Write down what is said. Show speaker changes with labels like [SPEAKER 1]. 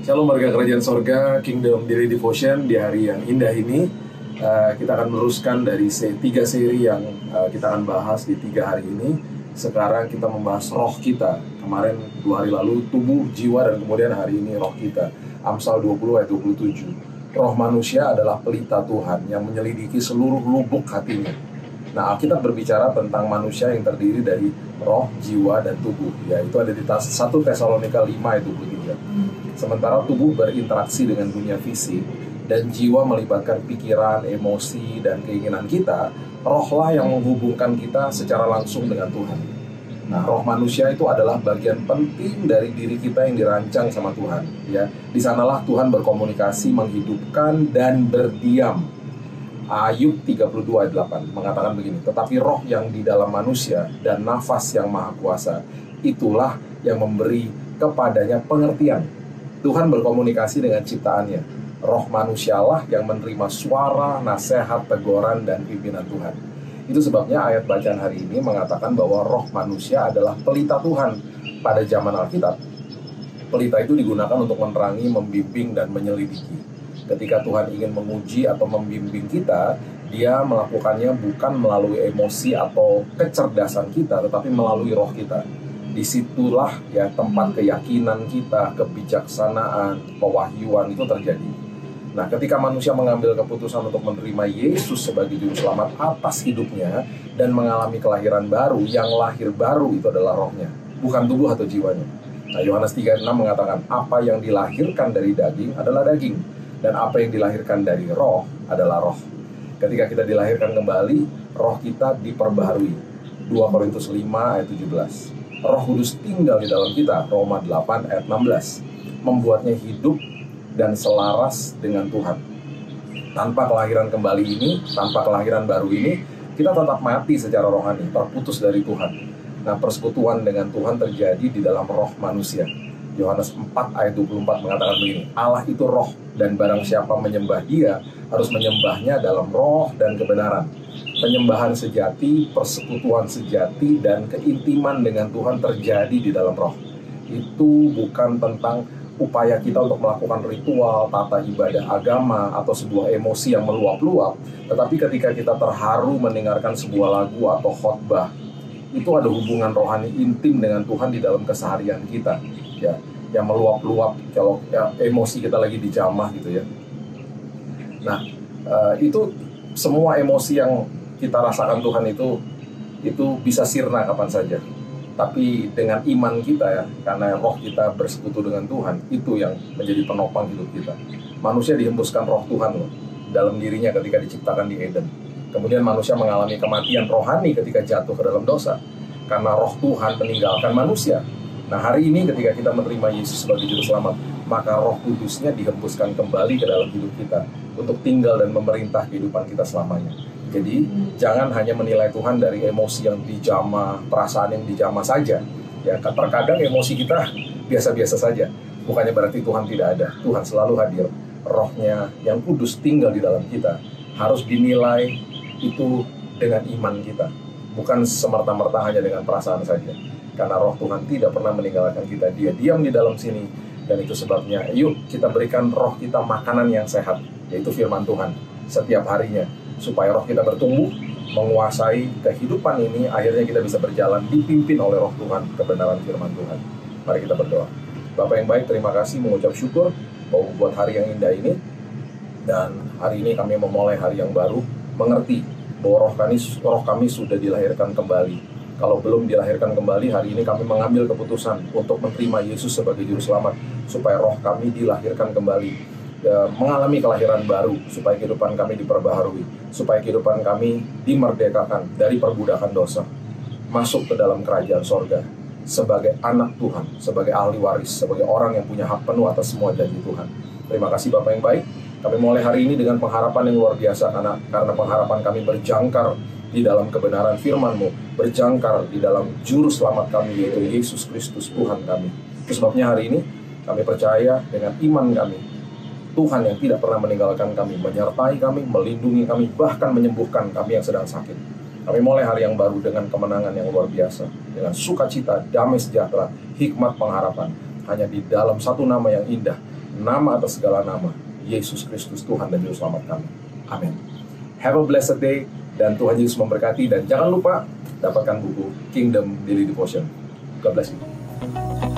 [SPEAKER 1] Shalom warga kerajaan sorga, Kingdom Daily Devotion. Di hari yang indah ini kita akan meneruskan dari 3 seri yang kita akan bahas di 3 hari ini. Sekarang kita membahas roh kita. Kemarin 2 hari lalu tubuh, jiwa, dan kemudian hari ini roh kita. Amsal 20 ayat 27. Roh manusia adalah pelita Tuhan yang menyelidiki seluruh lubuk hatinya. Nah, Alkitab berbicara tentang manusia yang terdiri dari roh, jiwa, dan tubuh. Ya, itu ada di 1 Tesalonika 5 ayat 23. Sementara tubuh berinteraksi dengan dunia fisik dan jiwa melibatkan pikiran, emosi, dan keinginan kita, rohlah yang menghubungkan kita secara langsung dengan Tuhan. Nah, roh manusia itu adalah bagian penting dari diri kita yang dirancang sama Tuhan. Ya, di sanalah Tuhan berkomunikasi, menghidupkan, dan berdiam. Ayub 32 ayat 8 mengatakan begini, tetapi roh yang di dalam manusia dan nafas yang maha kuasa, itulah yang memberi kepadanya pengertian. Tuhan berkomunikasi dengan ciptaannya. Roh manusialah yang menerima suara, nasihat, teguran, dan pimpinan Tuhan. Itu sebabnya ayat bacaan hari ini mengatakan bahwa roh manusia adalah pelita Tuhan. Pada zaman Alkitab, pelita itu digunakan untuk menerangi, membimbing, dan menyelidiki. Ketika Tuhan ingin menguji atau membimbing kita, Dia melakukannya bukan melalui emosi atau kecerdasan kita, tetapi melalui roh kita. Disitulah ya tempat keyakinan kita, kebijaksanaan, pewahyuan itu terjadi. Nah, ketika manusia mengambil keputusan untuk menerima Yesus sebagai juru selamat atas hidupnya dan mengalami kelahiran baru, yang lahir baru itu adalah rohnya, bukan tubuh atau jiwanya. Nah, Yohanes 3:6 mengatakan, apa yang dilahirkan dari daging adalah daging, dan apa yang dilahirkan dari roh adalah roh. Ketika kita dilahirkan kembali, roh kita diperbaharui. 2 Korintus 5 ayat 17. Roh Kudus tinggal di dalam kita, Roma 8 ayat 16, membuatnya hidup dan selaras dengan Tuhan. Tanpa kelahiran kembali ini, tanpa kelahiran baru ini, kita tetap mati secara rohani, terputus dari Tuhan. Nah, persekutuan dengan Tuhan terjadi di dalam roh manusia. Yohanes 4 ayat 24 mengatakan begini, Allah itu roh, dan barang siapa menyembah Dia, harus menyembahnya dalam roh dan kebenaran. Penyembahan sejati, persekutuan sejati, dan keintiman dengan Tuhan terjadi di dalam roh. Itu bukan tentang upaya kita untuk melakukan ritual, tata ibadah agama, atau sebuah emosi yang meluap-luap. Tetapi ketika kita terharu mendengarkan sebuah lagu atau khotbah, itu ada hubungan rohani intim dengan Tuhan di dalam keseharian kita. Ya, yang meluap-luap kalau ya, emosi kita lagi dijamah gitu ya. Nah, itu semua emosi yang kita rasakan Tuhan itu bisa sirna kapan saja. Tapi dengan iman kita ya, karena roh kita bersekutu dengan Tuhan, itu yang menjadi penopang hidup kita. Manusia dihembuskan roh Tuhan loh, dalam dirinya ketika diciptakan di Eden. Kemudian manusia mengalami kematian rohani ketika jatuh ke dalam dosa, karena roh Tuhan meninggalkan manusia. Nah, hari ini ketika kita menerima Yesus sebagai juru selamat, maka roh kudusnya dihembuskan kembali ke dalam hidup kita untuk tinggal dan memerintah kehidupan kita selamanya. Jadi, jangan hanya menilai Tuhan dari emosi yang dijamah, perasaan yang dijamah saja. Ya, terkadang emosi kita biasa-biasa saja. Bukannya berarti Tuhan tidak ada. Tuhan selalu hadir. Rohnya yang kudus tinggal di dalam kita. Harus dinilai itu dengan iman kita. Bukan semerta-merta hanya dengan perasaan saja. Karena roh Tuhan tidak pernah meninggalkan kita. Dia diam di dalam sini. Dan itu sebabnya, yuk kita berikan roh kita makanan yang sehat, yaitu firman Tuhan, setiap harinya. Supaya roh kita bertumbuh, menguasai kehidupan ini, akhirnya kita bisa berjalan dipimpin oleh roh Tuhan, kebenaran firman Tuhan. Mari kita berdoa. Bapak yang baik, terima kasih, mengucap syukur buat hari yang indah ini. Dan hari ini kami memulai hari yang baru, mengerti bahwa roh kami sudah dilahirkan kembali. Kalau belum dilahirkan kembali, hari ini kami mengambil keputusan untuk menerima Yesus sebagai juru selamat, supaya roh kami dilahirkan kembali, mengalami kelahiran baru, supaya kehidupan kami diperbaharui, supaya kehidupan kami dimerdekakan dari perbudakan dosa, masuk ke dalam kerajaan sorga sebagai anak Tuhan, sebagai ahli waris, sebagai orang yang punya hak penuh atas semua janji Tuhan. Terima kasih Bapak yang baik. Kami mulai hari ini dengan pengharapan yang luar biasa, karena pengharapan kami berjangkar di dalam kebenaran firman-Mu, berjangkar di dalam juru selamat kami, yaitu Yesus Kristus Tuhan kami. Itu sebabnya hari ini kami percaya dengan iman kami, Tuhan yang tidak pernah meninggalkan kami, menyertai kami, melindungi kami, bahkan menyembuhkan kami yang sedang sakit. Kami mulai hari yang baru dengan kemenangan yang luar biasa, dengan sukacita, damai sejahtera, hikmat pengharapan, hanya di dalam satu nama yang indah, nama atas segala nama, Yesus Kristus Tuhan dan Juru Selamat kami. Amin. Have a blessed day, dan Tuhan Yesus memberkati. Dan jangan lupa dapatkan buku Kingdom Daily Devotion. God bless you.